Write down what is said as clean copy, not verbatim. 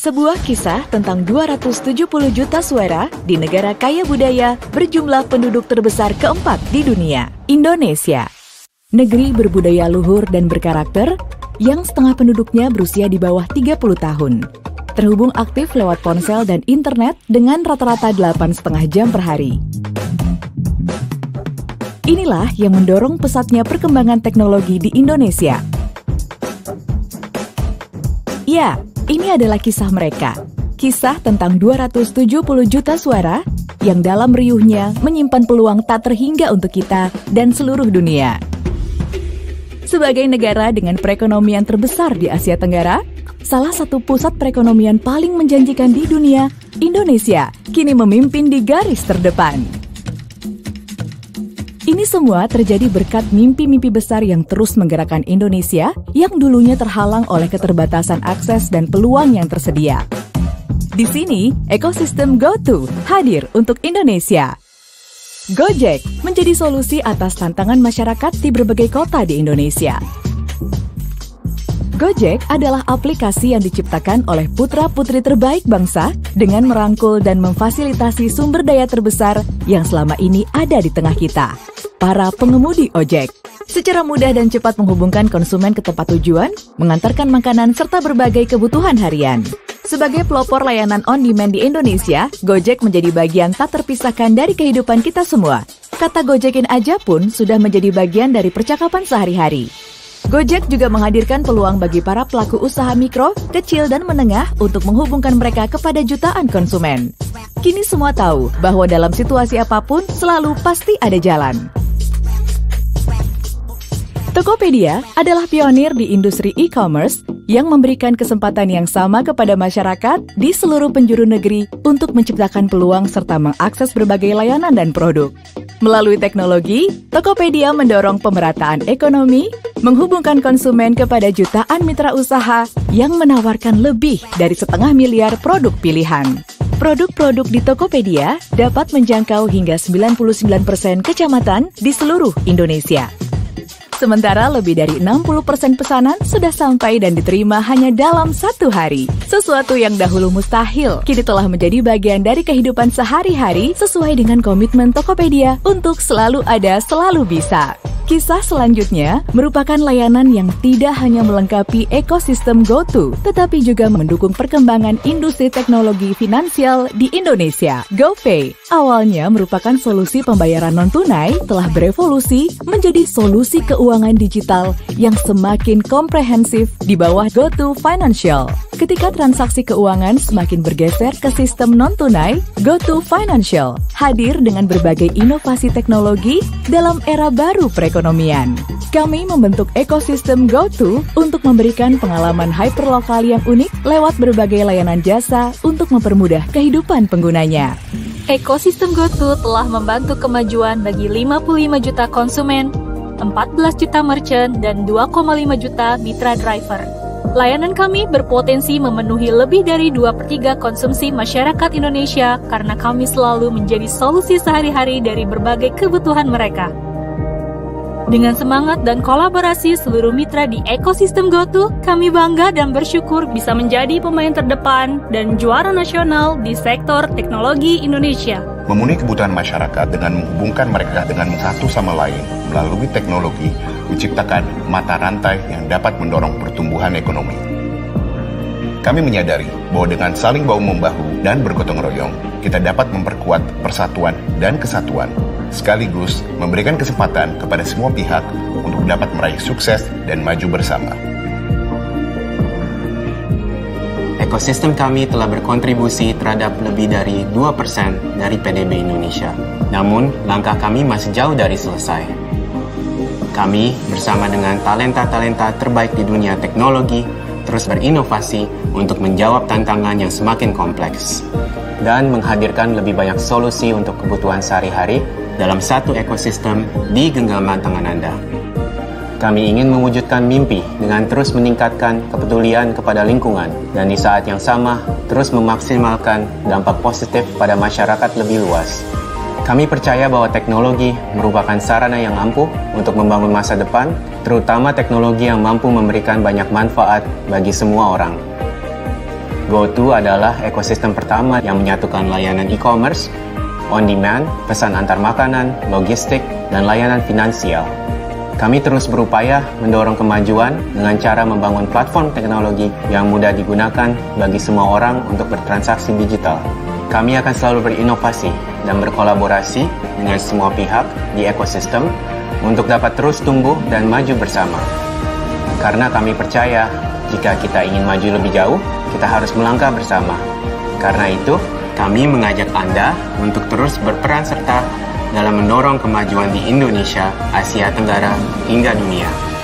Sebuah kisah tentang 270 juta suara di negara kaya budaya berjumlah penduduk terbesar keempat di dunia, Indonesia. Negeri berbudaya luhur dan berkarakter yang setengah penduduknya berusia di bawah 30 tahun. Terhubung aktif lewat ponsel dan internet dengan rata-rata 8,5 jam per hari. Inilah yang mendorong pesatnya perkembangan teknologi di Indonesia. Ya, ini adalah kisah mereka. Kisah tentang 270 juta suara yang dalam riuhnya menyimpan peluang tak terhingga untuk kita dan seluruh dunia. Sebagai negara dengan perekonomian terbesar di Asia Tenggara, salah satu pusat perekonomian paling menjanjikan di dunia, Indonesia kini memimpin di garis terdepan. Ini semua terjadi berkat mimpi-mimpi besar yang terus menggerakkan Indonesia yang dulunya terhalang oleh keterbatasan akses dan peluang yang tersedia. Di sini, ekosistem GoTo hadir untuk Indonesia. Gojek menjadi solusi atas tantangan masyarakat di berbagai kota di Indonesia. Gojek adalah aplikasi yang diciptakan oleh putra-putri terbaik bangsa dengan merangkul dan memfasilitasi sumber daya terbesar yang selama ini ada di tengah kita, para pengemudi ojek. Secara mudah dan cepat menghubungkan konsumen ke tempat tujuan, mengantarkan makanan serta berbagai kebutuhan harian. Sebagai pelopor layanan on-demand di Indonesia, Gojek menjadi bagian tak terpisahkan dari kehidupan kita semua. Kata Gojekin aja pun sudah menjadi bagian dari percakapan sehari-hari. Gojek juga menghadirkan peluang bagi para pelaku usaha mikro, kecil, dan menengah untuk menghubungkan mereka kepada jutaan konsumen. Kini semua tahu bahwa dalam situasi apapun selalu pasti ada jalan. Tokopedia adalah pionir di industri e-commerce yang memberikan kesempatan yang sama kepada masyarakat di seluruh penjuru negeri untuk menciptakan peluang serta mengakses berbagai layanan dan produk. Melalui teknologi, Tokopedia mendorong pemerataan ekonomi, menghubungkan konsumen kepada jutaan mitra usaha yang menawarkan lebih dari 500 miliar produk pilihan. Produk-produk di Tokopedia dapat menjangkau hingga 99% kecamatan di seluruh Indonesia. Sementara lebih dari 60% pesanan sudah sampai dan diterima hanya dalam 1 hari. Sesuatu yang dahulu mustahil, kini telah menjadi bagian dari kehidupan sehari-hari sesuai dengan komitmen Tokopedia untuk selalu ada, selalu bisa. Kisah selanjutnya merupakan layanan yang tidak hanya melengkapi ekosistem GoTo, tetapi juga mendukung perkembangan industri teknologi finansial di Indonesia. GoPay awalnya merupakan solusi pembayaran non-tunai telah berevolusi menjadi solusi keuangan digital yang semakin komprehensif di bawah GoTo Financial. Ketika transaksi keuangan semakin bergeser ke sistem non-tunai, GoTo Financial hadir dengan berbagai inovasi teknologi dalam era baru perekonomian. Kami membentuk ekosistem GoTo untuk memberikan pengalaman hyperlokal yang unik lewat berbagai layanan jasa untuk mempermudah kehidupan penggunanya. Ekosistem GoTo telah membantu kemajuan bagi 55 juta konsumen, 14 juta merchant, dan 2,5 juta mitra driver. Layanan kami berpotensi memenuhi lebih dari 2/3 konsumsi masyarakat Indonesia karena kami selalu menjadi solusi sehari-hari dari berbagai kebutuhan mereka. Dengan semangat dan kolaborasi seluruh mitra di ekosistem GoTo, kami bangga dan bersyukur bisa menjadi pemain terdepan dan juara nasional di sektor teknologi Indonesia. Memenuhi kebutuhan masyarakat dengan menghubungkan mereka dengan satu sama lain melalui teknologi, menciptakan mata rantai yang dapat mendorong pertumbuhan ekonomi. Kami menyadari bahwa dengan saling bahu-membahu dan bergotong royong, kita dapat memperkuat persatuan dan kesatuan, sekaligus memberikan kesempatan kepada semua pihak untuk dapat meraih sukses dan maju bersama. Ekosistem kami telah berkontribusi terhadap lebih dari 2% dari PDB Indonesia. Namun, langkah kami masih jauh dari selesai. Kami bersama dengan talenta-talenta terbaik di dunia teknologi terus berinovasi untuk menjawab tantangan yang semakin kompleks dan menghadirkan lebih banyak solusi untuk kebutuhan sehari-hari dalam satu ekosistem di genggaman tangan Anda. Kami ingin mewujudkan mimpi dengan terus meningkatkan kepedulian kepada lingkungan dan di saat yang sama terus memaksimalkan dampak positif pada masyarakat lebih luas. Kami percaya bahwa teknologi merupakan sarana yang ampuh untuk membangun masa depan, terutama teknologi yang mampu memberikan banyak manfaat bagi semua orang. GoTo adalah ekosistem pertama yang menyatukan layanan e-commerce, on-demand, pesan antar makanan, logistik, dan layanan finansial. Kami terus berupaya mendorong kemajuan dengan cara membangun platform teknologi yang mudah digunakan bagi semua orang untuk bertransaksi digital. Kami akan selalu berinovasi dan berkolaborasi dengan semua pihak di ekosistem untuk dapat terus tumbuh dan maju bersama. Karena kami percaya, jika kita ingin maju lebih jauh, kita harus melangkah bersama. Karena itu, kami mengajak Anda untuk terus berperan serta dalam mendorong kemajuan di Indonesia, Asia Tenggara, hingga dunia.